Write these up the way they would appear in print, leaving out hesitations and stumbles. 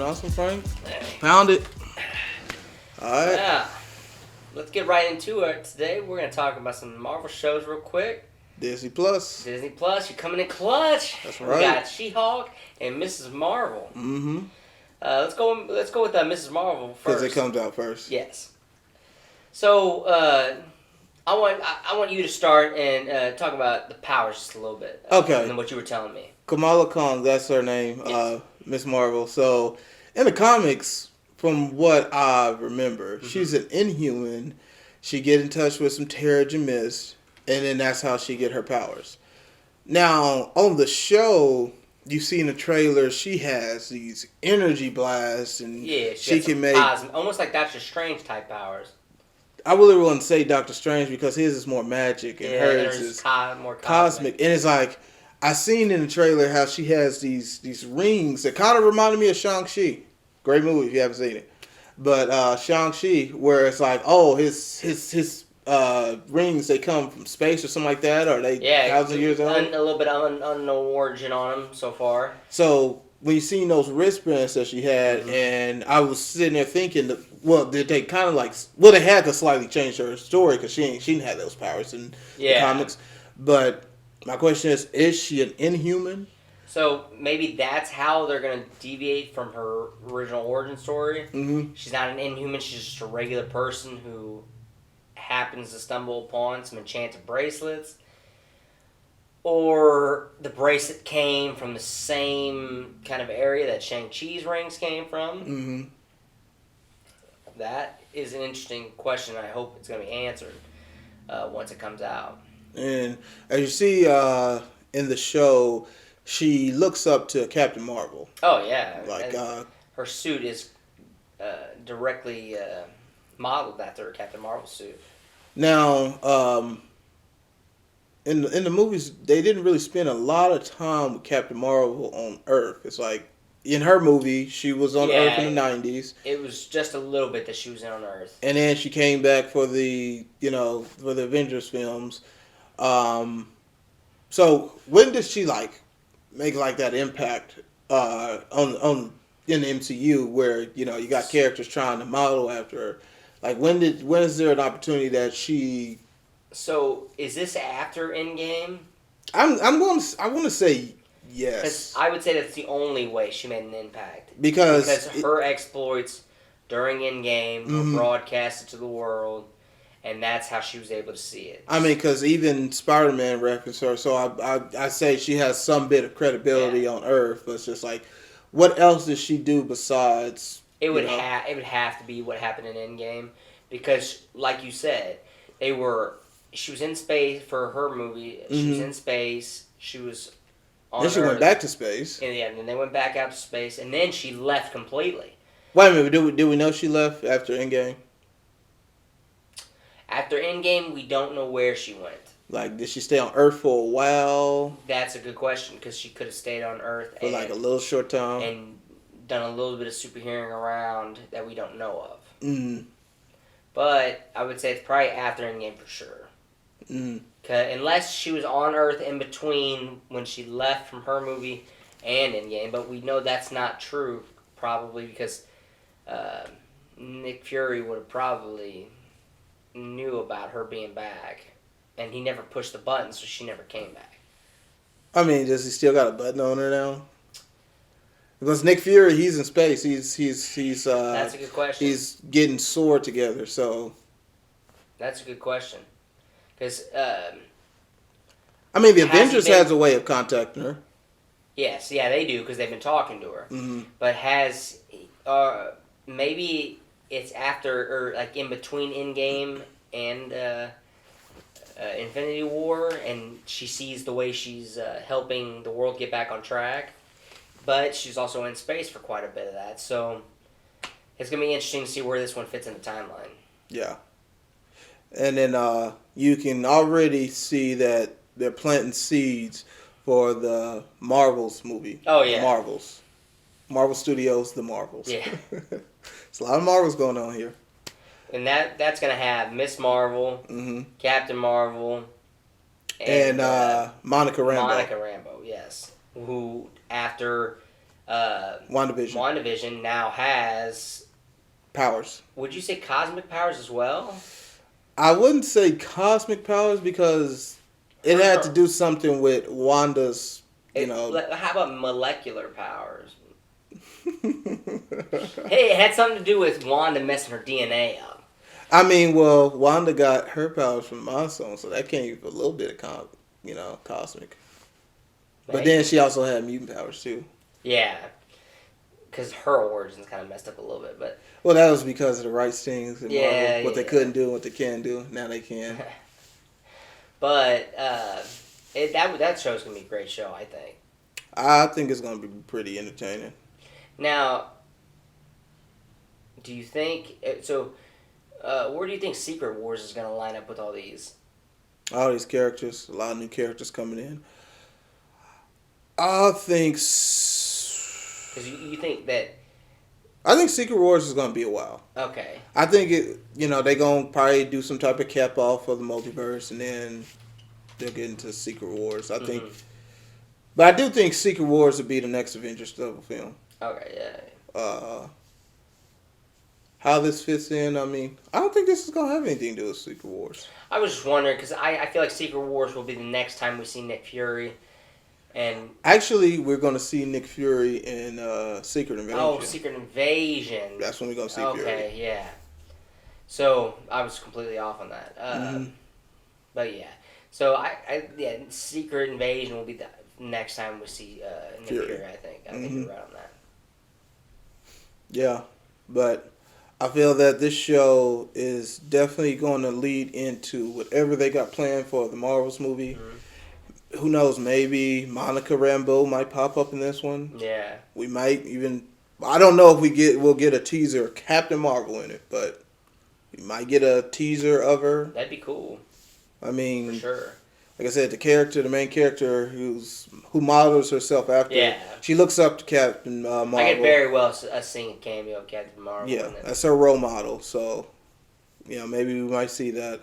Johnson, Frank. Pound it. All right. Yeah. Let's get right into it today. We're going to talk about some Marvel shows real quick. Disney Plus. Disney Plus, you're coming in clutch. That's right. We got SheHulk and Mrs. Marvel. Mm-hmm. Let's go with Mrs. Marvel first. Because it comes out first. Yes. So I want you to start and talk about the powers just a little bit. Okay. And what you were telling me. Kamala Khan, that's her name. Yes. Miss Marvel. So in the comics, from what I remember, she's an Inhuman. She get in touch with some Terrigen Mist, and then that's how she get her powers. Now on the show, you see in the trailer, she has these energy blasts, and she can make almost like Doctor Strange type powers. I really wouldn't say Doctor Strange because his is more magic and hers is more cosmic. And it's like I seen in the trailer how she has these rings that kind of reminded me of Shang-Chi. Great movie if you haven't seen it. But Shang-Chi, where it's like, oh, his rings, they come from space or something like that, or they thousands of years old. A little bit unknown origin on them so far. So when you seen those wristbands that she had, and I was sitting there thinking, did they kind of they had to slightly change her story because she didn't have those powers in the comics. But my question is she an Inhuman? So maybe that's how they're going to deviate from her original origin story. Mm-hmm. She's not an Inhuman, she's just a regular person who happens to stumble upon some enchanted bracelets. Or the bracelet came from the same kind of area that Shang-Chi's rings came from. Mm-hmm. That is an interesting question. I hope it's going to be answered once it comes out. And as you see in the show, she looks up to Captain Marvel. Oh, yeah. Like her suit is directly modeled after Captain Marvel's suit. Now, in the movies, they didn't really spend a lot of time with Captain Marvel on Earth. It's like in her movie, she was on Earth in the 90s. It was just a little bit that she was on Earth. And then she came back for the Avengers films. So when did she make that impact on in the MCU where you got characters trying to model after her? Like when is there an opportunity that she? So is this after Endgame? I want to say yes. Because I would say that's the only way she made an impact. Because her exploits during Endgame were broadcasted to the world, and that's how she was able to see it. I mean, because even Spider-Man referenced her, so I say she has some bit of credibility on Earth. But it's just like, what else does she do besides? It would have to be what happened in Endgame, because like you said, she was in space for her movie. She was in space. She was on Earth. Then she went back to space. And then they went back out to space, and then she left completely. Wait a minute, do we know she left after Endgame? After Endgame, we don't know where she went. Like, did she stay on Earth for a while? That's a good question, because she could have stayed on Earth for a little short time and done a little bit of superheroing around that we don't know of. Mm. But I would say it's probably after Endgame for sure. Mm. Unless she was on Earth in between when she left from her movie and Endgame, but we know that's not true, probably because Nick Fury would have probably knew about her being back, and he never pushed the button, so she never came back. I mean, does he still got a button on her now? Because Nick Fury, he's in space. He's that's a good question. He's getting sword together, so. That's a good question. Because I mean, the Avengers has a way of contacting her. Yes, yeah, they do because they've been talking to her. Mm-hmm. But maybe it's after or like in between Endgame and Infinity War, and she sees the way she's helping the world get back on track. But she's also in space for quite a bit of that, so it's gonna be interesting to see where this one fits in the timeline. Yeah, and then you can already see that they're planting seeds for the Marvels movie. Oh yeah, Marvel Studios, the Marvels. Yeah, there's a lot of Marvels going on here. And that's gonna have Miss Marvel, Captain Marvel, and Monica Rambeau. Monica Rambeau, yes. Who after WandaVision. WandaVision now has, Powers. would you say cosmic powers as well? I wouldn't say cosmic powers because it had to do something with Wanda's, How about molecular powers? Hey, it had something to do with Wanda messing her DNA up. I mean, well, Wanda got her powers from the Mind Stone, so that came with a little bit of, cosmic. But then she also had mutant powers too. Yeah, because her origins kind of messed up a little bit, but. Well, that was because of the rights things and Yeah, what they couldn't do and what they can do. Now they can. But that show's gonna be a great show, I think. I think it's gonna be pretty entertaining. Now, do you think so? Where do you think Secret Wars is gonna line up with all these? All these characters, a lot of new characters coming in. I think. Because you think that. I think Secret Wars is going to be a while. Okay. I think they're going to probably do some type of cap off for the multiverse, and then they'll get into Secret Wars. I think, but I do think Secret Wars will be the next Avengers level film. Okay. Yeah. How this fits in, I mean, I don't think this is going to have anything to do with Secret Wars. I was just wondering because I feel like Secret Wars will be the next time we see Nick Fury. And actually, we're going to see Nick Fury in Secret Invasion. Oh, Secret Invasion. That's when we're going to see Fury. Okay, yeah. So, I was completely off on that. But yeah. So, Secret Invasion will be the next time we see Nick Fury, I think. I think you're right on that. Yeah, but I feel that this show is definitely going to lead into whatever they got planned for the Marvels movie. Who knows? Maybe Monica Rambeau might pop up in this one. Yeah. We might even. I don't know if we'll get a teaser of Captain Marvel in it, but we might get a teaser of her. That'd be cool. I mean, for sure. Like I said, the main character who models herself after. Yeah. She looks up to Captain Marvel. I could very well sing a cameo of Captain Marvel. Yeah, that's her role model. So, maybe we might see that.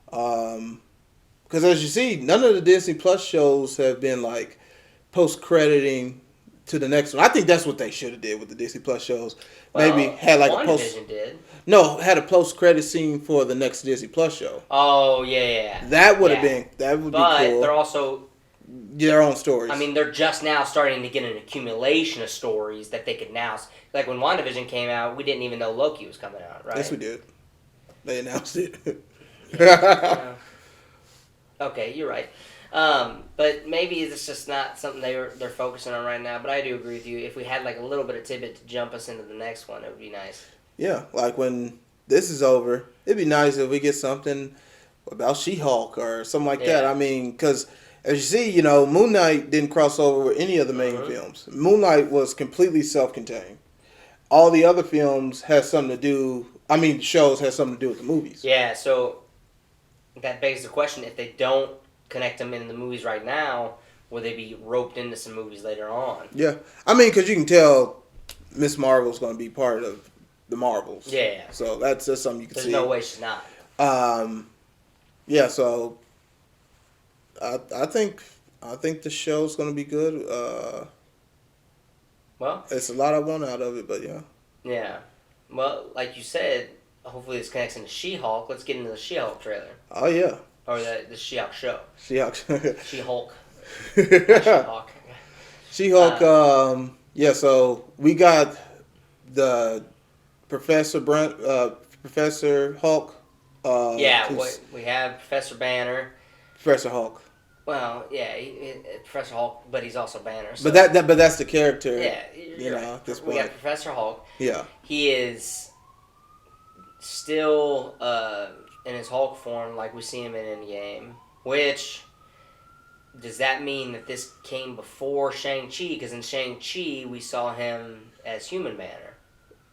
Because as you see, none of the Disney Plus shows have been like post-crediting to the next one. I think that's what they should have did with the Disney Plus shows. Well, maybe had like had a post-credit scene for the next Disney Plus show. Oh yeah. That would have been be cool. But they're also their own stories. I mean, they're just now starting to get an accumulation of stories that they could now. Like when WandaVision came out, we didn't even know Loki was coming out, right? Yes, we did. They announced it. Yeah. Okay, you're right. But maybe it's just not something they're focusing on right now. But I do agree with you. If we had like a little bit of tidbit to jump us into the next one, it would be nice. Yeah, like when this is over, it'd be nice if we get something about SheHulk or something like that. I mean, because as you see, Moon Knight didn't cross over with any of the main films. Moon Knight was completely self-contained. All the other films had something to do. I mean, shows had something to do with the movies. Yeah, so that begs the question: if they don't connect them in the movies right now, will they be roped into some movies later on? Yeah, I mean, because you can tell Miss Marvel's going to be part of the Marvels. Yeah. So that's just something you can see. There's no way she's not. Yeah. So I think the show's going to be good. Well, it's a lot I want out of it, but yeah. Yeah. Well, like you said, hopefully this connects into She-Hulk. Let's get into the She-Hulk trailer. Oh yeah. Or the She-Hulk show. She-Hulk. She-Hulk. She-Hulk. She-Hulk. Yeah. So we got the Professor Hulk. We have Professor Banner. Professor Hulk. Well, yeah, Professor Hulk, but he's also Banner. So. But that's the character. Yeah, right. At this point. We got Professor Hulk. Yeah. He is still in his Hulk form, like we see him in Endgame. Which does that mean that this came before Shang-Chi? Because in Shang-Chi we saw him as Human Banner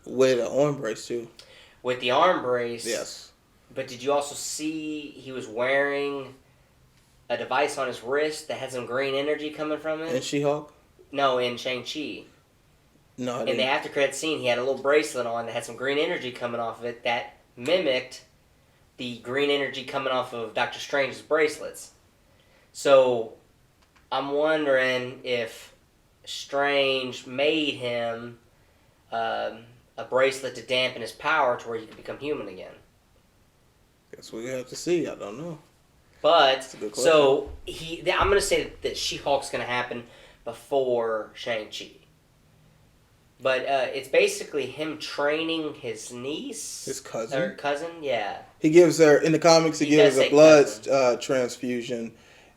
with an arm brace too. With the arm brace. Yes. But did you also see he was wearing a device on his wrist that had some green energy coming from it? In She-Hulk? No, in Shang-Chi. No, in the after credit scene, he had a little bracelet on that had some green energy coming off of it that mimicked the green energy coming off of Doctor Strange's bracelets. So, I'm wondering if Strange made him a bracelet to dampen his power to where he could become human again. Guess we have to see. I don't know. But So I'm gonna say that She-Hulk's gonna happen before Shang-Chi. But it's basically him training his niece, his cousin, or cousin, yeah. He gives her in the comics. He gives her a blood transfusion,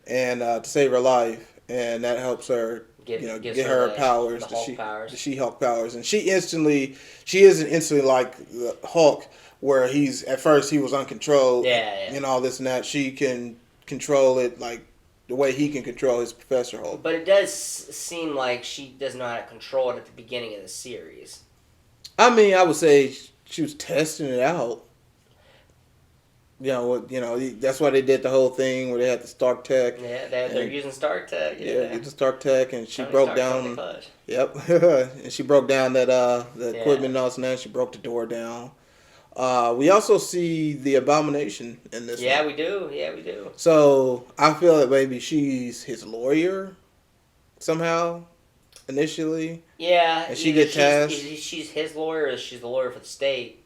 and to save her life, and that helps her. Get her powers, the She-Hulk powers, and she isn't instantly like the Hulk, where he's at first he was uncontrolled, and all this and that. She can control it like the way he can control his Professor Hulk. But it does seem like she doesn't know how to control it at the beginning of the series. I mean, I would say she was testing it out. That's why they did the whole thing where they had the Stark Tech. Yeah, they're using Stark Tech. Yeah, the Stark Tech, and she broke down. Yep, and she broke down that the equipment and all that. She broke the door down. We also see the Abomination in this. Yeah, we do. Yeah, we do. So I feel that maybe she's his lawyer somehow initially. Yeah, and she gets tasked. She's his lawyer, or she's the lawyer for the state.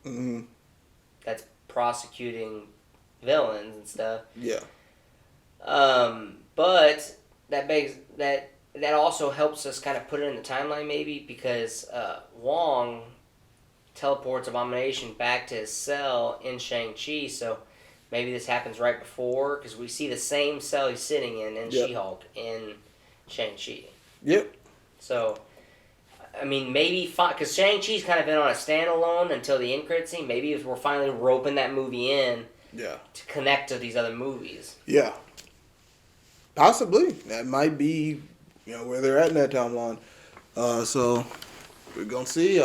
Mm-hmm. That's prosecuting villains and stuff. Yeah. But that also helps us kind of put it in the timeline maybe because Wong teleports Abomination back to his cell in Shang-Chi, so maybe this happens right before because we see the same cell he's sitting in She-Hulk in Shang-Chi. Yep. So I mean, maybe because Shang-Chi's kind of been on a standalone until the end credit scene. Maybe if we're finally roping that movie in, to connect to these other movies. Yeah, possibly that might be, where they're at in that timeline. So we're gonna see.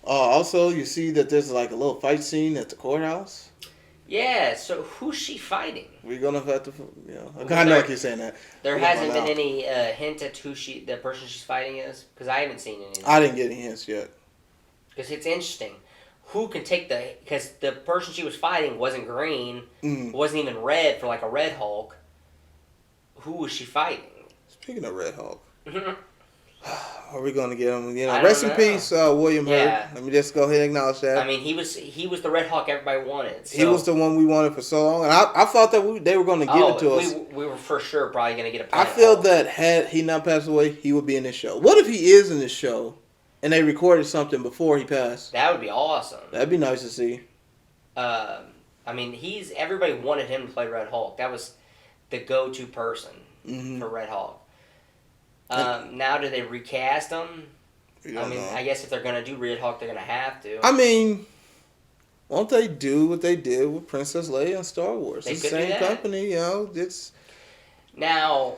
Also, you see that there's like a little fight scene at the courthouse. Yeah, so who's she fighting? We're gonna have to, I know I keep saying that. There hasn't been any hint at who the person she's fighting is? Because I haven't seen any. I didn't get any hints yet. Because it's interesting. Who can take because the person she was fighting wasn't green, wasn't even red for like a Red Hulk. Who was she fighting? Speaking of Red Hulk. Are we going to get him? Rest in peace, William Hurt. Let me just go ahead and acknowledge that. I mean, he was the Red Hulk everybody wanted. So. He was the one we wanted for so long, and I thought that they were going to give it to us. We were for sure probably going to get a Planet I feel Hulk. That had he not passed away, he would be in this show. What if he is in this show, and they recorded something before he passed? That would be awesome. That'd be nice to see. I mean, everybody wanted him to play Red Hulk. That was the go-to person for Red Hulk. Now, do they recast him? I guess if they're going to do Red Hulk, they're going to have to. I mean, won't they do what they did with Princess Leia and Star Wars? It's the same company, It's now,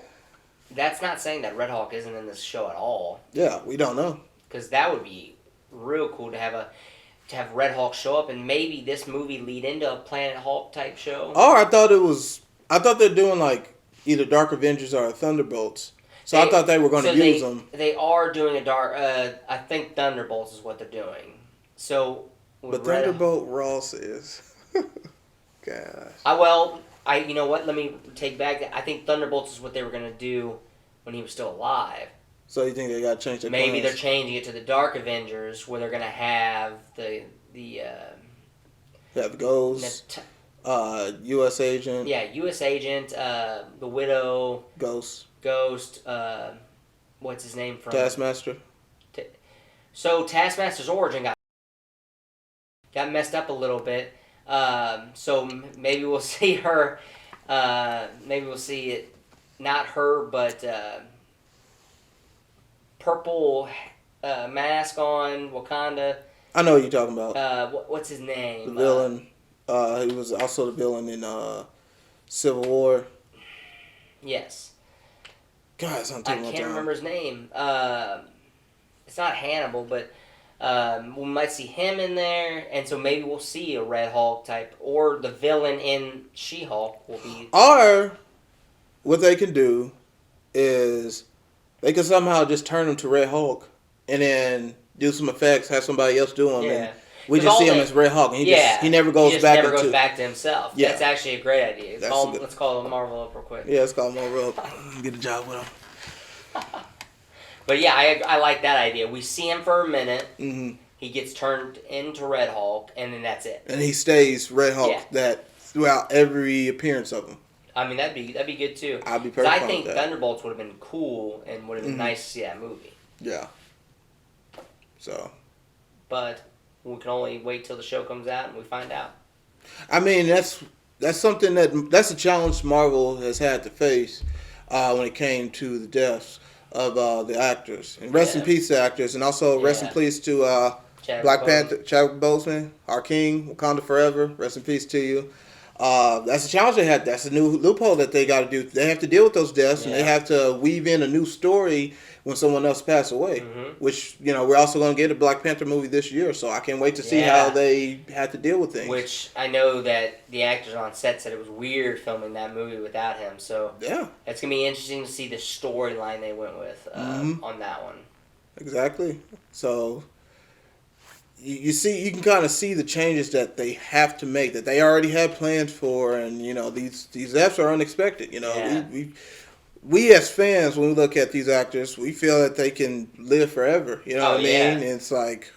that's not saying that Red Hulk isn't in this show at all. Yeah, we don't know. Because that would be real cool to have Red Hulk show up, and maybe this movie lead into a Planet Hulk type show. Oh, I thought they're doing like either Dark Avengers or Thunderbolts. So I thought they were going to use them. They are doing a dark. I think Thunderbolts is what they're doing. So. But Thunderbolt Ross is. Gosh. You know what? Let me take back that. I think Thunderbolts is what they were going to do when he was still alive. So you think they got to change their Maybe plans? They're changing it to the Dark Avengers, where they're going to have the Ghost, U.S. Agent. Yeah, U.S. Agent, the Widow. Ghost, what's his name from? Taskmaster. So Taskmaster's origin got messed up a little bit. So maybe we'll see her. Maybe we'll see it, not her, but purple mask on Wakanda. I know what you're talking about. What's his name? The villain. He was also the villain in Civil War. Yes. Guys, I can't remember his name. It's not Hannibal, but we might see him in there, and so maybe we'll see a Red Hulk type, or the villain in She-Hulk will be. Or what they can do is they can somehow just turn him to Red Hulk, and then do some effects, have somebody else do them. Yeah. And we just see him as Red Hulk, and he never goes back to himself. Yeah. That's actually a great idea. Let's call Marvel up real quick. Yeah, let's call Marvel up. Get a job with him. But yeah, I like that idea. We see him for a minute. Mm-hmm. He gets turned into Red Hulk, and then that's it. And he stays Red Hulk that throughout every appearance of him. I mean, that'd be good too. I'd be Because perfect I think with that. Thunderbolts would have been cool and would have been nice to see that movie. Yeah. So. But we can only wait till the show comes out and we find out. I mean, that's something that's a challenge Marvel has had to face when it came to the deaths of the actors. And rest in peace to actors, and also rest in peace to Black Panther, Chadwick Boseman, our king, Wakanda forever. Rest in peace to you. That's a challenge they had. That's a new loophole that they got to do. They have to deal with those deaths, and they have to weave in a new story when someone else passed away. Which, we're also going to get a Black Panther movie this year, so I can't wait to see how they had to deal with things. Which I know that the actors on set said it was weird filming that movie without him. So it's going to be interesting to see the storyline they went with on that one. Exactly. So you see, you can kind of see the changes that they have to make, that they already had plans for, and these Fs are unexpected. We as fans, when we look at these actors, we feel that they can live forever. You know what I mean? And it's like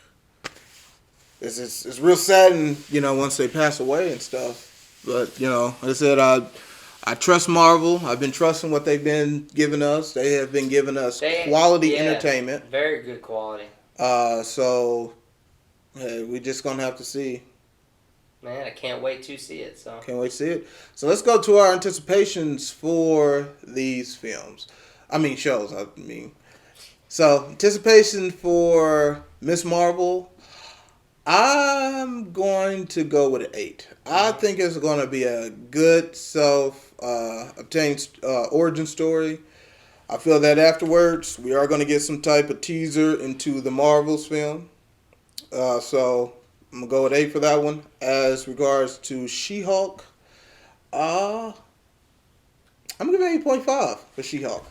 it's real sad, and once they pass away and stuff. But like I said, I trust Marvel. I've been trusting what they've been giving us. They have been giving us quality entertainment. Very good quality. So. Hey, we're just going to have to see. Man, I can't wait to see it. Can't wait to see it. So let's go to our anticipations for these films. Shows, So, anticipation for Miss Marvel, I'm going to go with an 8. I think it's going to be a good self-obtained origin story. I feel that afterwards, we are going to get some type of teaser into the Marvels film. So I'm going to go with 8 for that one. As regards to SheHulk, I'm going to give it 8.5 for SheHulk.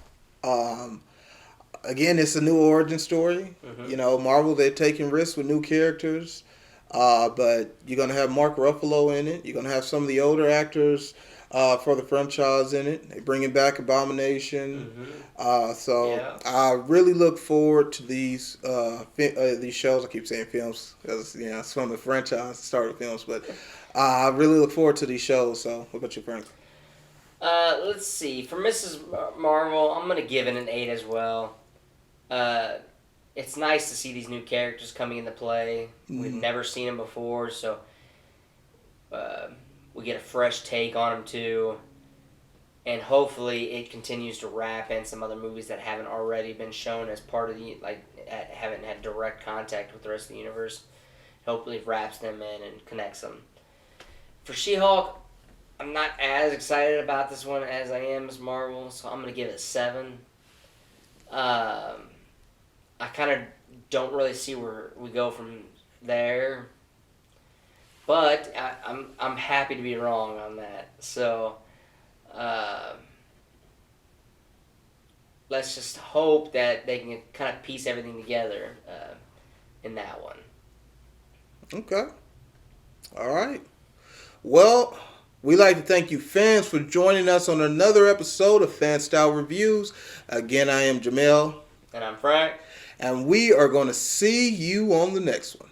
Again, it's a new origin story. Marvel, they're taking risks with new characters. But you're going to have Mark Ruffalo in it. You're going to have some of the older actors for the franchise in it. They're bringing back Abomination. I really look forward to these shows. I keep saying films because it's from the franchise, started films, but I really look forward to these shows. So, what about you, Frank? Let's see. For Mrs. Marvel, I'm gonna give it an 8 as well. It's nice to see these new characters coming into play. We've never seen them before, so we get a fresh take on them too. And hopefully it continues to wrap in some other movies that haven't already been shown as part of haven't had direct contact with the rest of the universe. Hopefully it wraps them in and connects them. For She-Hulk, I'm not as excited about this one as I am as Marvel, so I'm going to give it a 7. I kind of don't really see where we go from there. But I'm happy to be wrong on that. So let's just hope that they can kind of piece everything together in that one. Okay. All right. Well, we'd like to thank you fans for joining us on another episode of Fan Style Reviews. Again, I am Jamel. And I'm Frank. And we are going to see you on the next one.